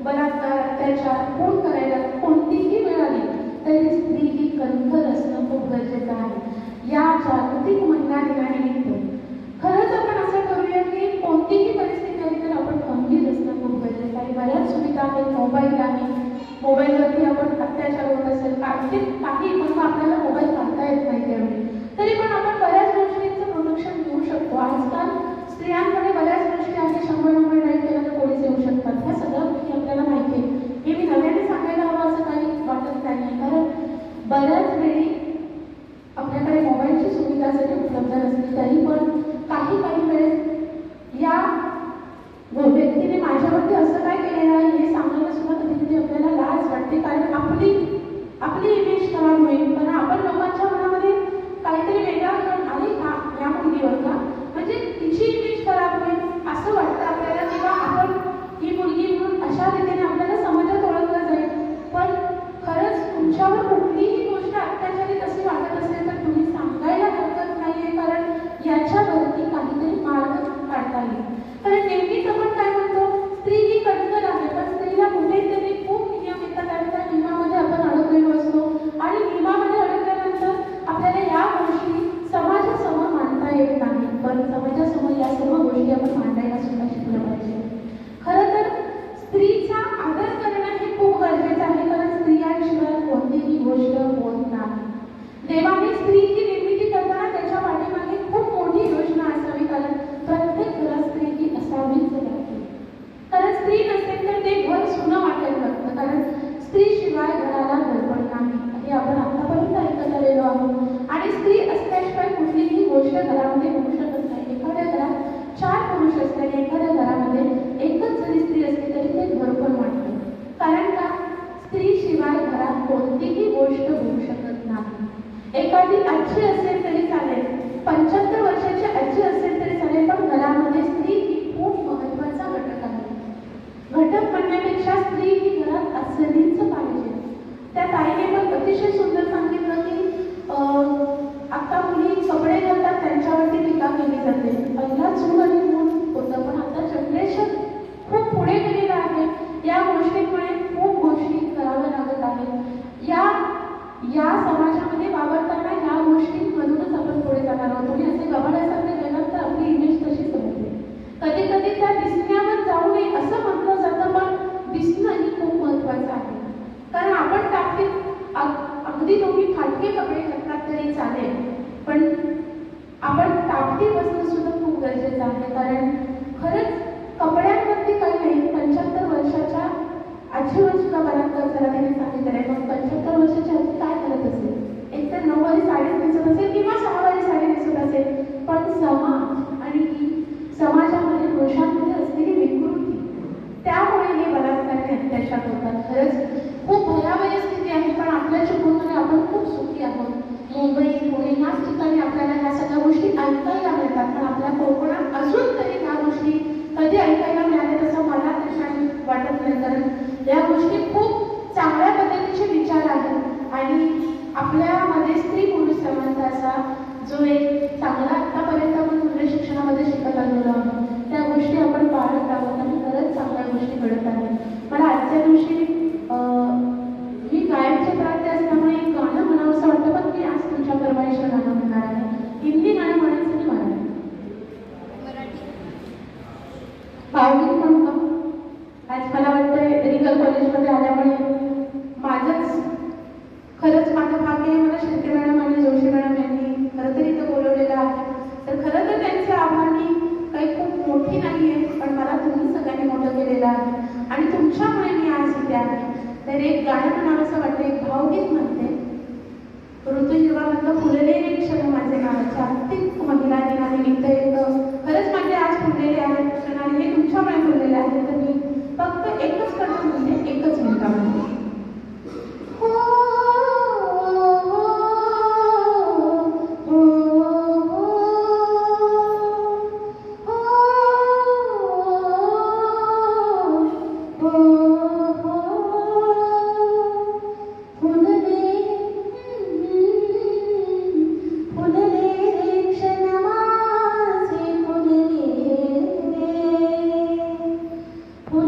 बलात्कार, अत्याचार, खून करायला कोणतीही वेळ आली तरी स्त्री ही कणखर असणं खूप गरजेचं आहे। या जागतिक महिला दिनानिमित्त खरंच आपण असं करूया की कोणतीही परिस्थिती आली तर आपण खंबीर असणं खूप गरजेचं आहे। बऱ्याच सुविधा आहेत, मोबाईल आहे, मोबाईलवरती आपण अत्याचार होत असेल काही पण आपल्याला मोबाईल काढता येत नाही त्यावेळी, तरी पण आपण बऱ्याच गोष्टींचं प्रोटेक्शन घेऊ शकतो। आजकाल स्त्रियांकडे बऱ्याच गोष्टी आहेत, 100 नंबर डायल केला तर पोलीस येऊ शकतात, ह्या सगळ्या गोष्टी आपल्याला माहिती आहे। हे मी नव्याने सांगायला हवं असं काही वाटत नाही, कारण बऱ्याच वेळी आपल्याकडे मोबाईलची सुविधा जरी उपलब्ध नसली तरी पण काही वेळेस या व्यक्तीने माझ्यावरती असं काय केलेलं आहे हे सांगायला सुद्धा कधी आपल्याला लाज वाटते, कारण आपली इमेज खराब होईल, पण आपण लोकांच्या मनामध्ये काहीतरी वेगळा आले का या मुलगीवर का, म्हणजे तिची इमेज खराब होईल असं वाटतं आपल्याला, किंवा आपण ही मुलगी म्हणून अशा रीतीने आपल्याला समाजात ओळखलं जाईल। पण खरंच तुमच्यावर कुठलीही गोष्ट अत्याचारित अशी वाटत असेल तर तुम्ही सांगायला हरकत नाहीये, कारण याच्यावरती काहीतरी मार्ग काढता येईल। कारण नेहमीच आपण काय म्हणतो, स्त्री ही कणखर आहे, पण स्त्रीला कुठेतरी खूप नियम येतात आणि त्या नियमामध्ये आपण अडकलेलो असतो, आणि नियमामध्ये अडकल्यानंतर आपल्याला या गोष्टी समाजासमोर मांडता येत नाही, पण समाजासमोर या सर्व गोष्टी आपण मांडायला सुद्धा शिकलं पाहिजे। खरं तर स्त्रीचा आदर करणं हे खूप गरजेचं आहे, कारण स्त्रियांशिवाय कोणतीही गोष्ट होत नाही। देवाने स्त्रीची निर्मिती करताना त्याच्या पाठीमागे खूप मोठी योजना असावी, कारण प्रत्येक घरात स्त्री ही असावीच लागते, कारण स्त्री नसेल तर ते घर सुनं वाटेल लागतं, कारण स्त्री शिवाय घराला दडपण नाही हे आपण आतापर्यंत ऐकत आलेलो आहोत। आणि स्त्री असल्याशिवाय कुठलीही गोष्ट घरामध्ये होऊ शकत नाही। एखाद्या घरात 4 पुरुष असल्याने एखाद्या घरामध्ये एकच जरी स्त्री असली तरी ते घर पण वाटतं, कारण का स्त्री शिवाय घरात कोणतीही गोष्ट होऊ शकत नाही। एखादी आजी असेल तरी चालेल, 75 वर्षाची आजी असेल तरी चालेल, पण घरामध्ये स्त्री ही खूप महत्त्वाचा घटक आहे। घटक म्हणण्यापेक्षा स्त्री ही घरात असलीच पाहिजे। त्या ताईने पण अतिशय सुंदर सांगितलं की आता मुली कपडे घालतात त्यांच्यावरती टीका केली जाते, पहिला चूल आणि मूल होतं, पण आता जनरेशन खूप पुढे गेलेलं आहे, या गोष्टींमुळे खूप गोष्टी कराव्या लागत आहेत। या समाजामध्ये वावरताना या गोष्टींमधूनच आपण पुढे जाणार आहोत। तुम्ही असे गबाळ्यासारखे गेलात तर आपली इमेज तशी समजते, कधी त्या दिसण्यावर जाऊ नये असं म्हटलं जातं, पण दिसणं ही खूप महत्त्वाचं आहे, कारण आपण टाकतील अगदी तुम्ही फाटके कपडे घातलात तरी चालेल, पण आपण टापटी बसणं सुद्धा खूप गरजेचं आहे, कारण खरंच कपड्यांवरती काही नाही। 75 वर्षाच्या आजीवर सुद्धा बलात्कार झाला त्याने सांगितलं आहे, पण 75 वर्षाची आजी काय करत असेल, एकतर 9 वारी साडी दिसत असेल किंवा 6 वारी साडी दिसत असेल, पण समाज आणि समाजामध्ये पुरुषांमध्ये असलेली विकृती त्यामुळे हे बलात्कार आणि अत्याचार होतात। खरंच खूप भयावह स्थिती आहे, पण आपल्या चिपळूणमध्ये आपण खूप सुखी आहोत। मुंबई, पुणे याच ठिकाणी आपल्याला ह्या सगळ्या गोष्टी ऐकायला मिळतात, पण आपल्या कोकणात अजून तरी ह्या गोष्टी कधी ऐकायला मिळाल्या तसं मला तरी वाटत नाही, कारण या गोष्टी खूप चांगल्या पद्धतीचे विचार आहेत आणि आपल्यामध्ये स्त्री पुरुष समानता असा जो एक चांगला आतापर्यंत आपण मुलं शिक्षणामध्ये शिकत आलेलो आहोत, त्या गोष्टी आपण पाळत आहोत आणि खरंच चांगल्या गोष्टी घडत आहेत। मला आजच्या दिवशी मी गायकचे प्राध्य असल्यामुळे एक गाणं म्हणावं असं वाटतं, पण मी आज तुमच्या परवाईचं गाणं म्हणणार आहे। हिंदी गाणं म्हणायचं की मराठी भावगीत म्हणतो। आज मला वाटतं रिगल कॉलेजमध्ये आल्यामुळे माझंच खरंच माझं भाग्य मला शिर्के मॅडम आणि जोशी मॅडम यांनी खरं तर इथं बोलवलेलं आहे, तर खरं तर त्यांचे आभार मी काही खूप मोठी नाही आहे, पण मला तुम्ही सगळ्यांनी मोठं केलेलं आहे आणि तुमच्यामुळे मी आज इथे आहे। तर एक गाणं म्हणावं असं वाटतं, एक भावगीत म्हणते। ऋतुजीवामधलं फुलले रे क्षण माझे नाव, जागतिक महिला दिनानिमित्त एक खरंच माझे आज फुललेले आहेत क्षण आणि हे तुमच्यामुळे फुललेले आहेत, तर मी फक्त एकच करणं म्हणते, एकच मिनिटामध्ये फुलले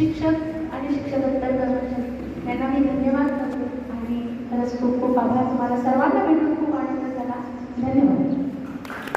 शिक्षक आणि शिक्षकेतर कर्मचारी यांना मी धन्यवाद करते आणि खरंच खूप खूप आभार. तुम्हाला सर्वांना भेटून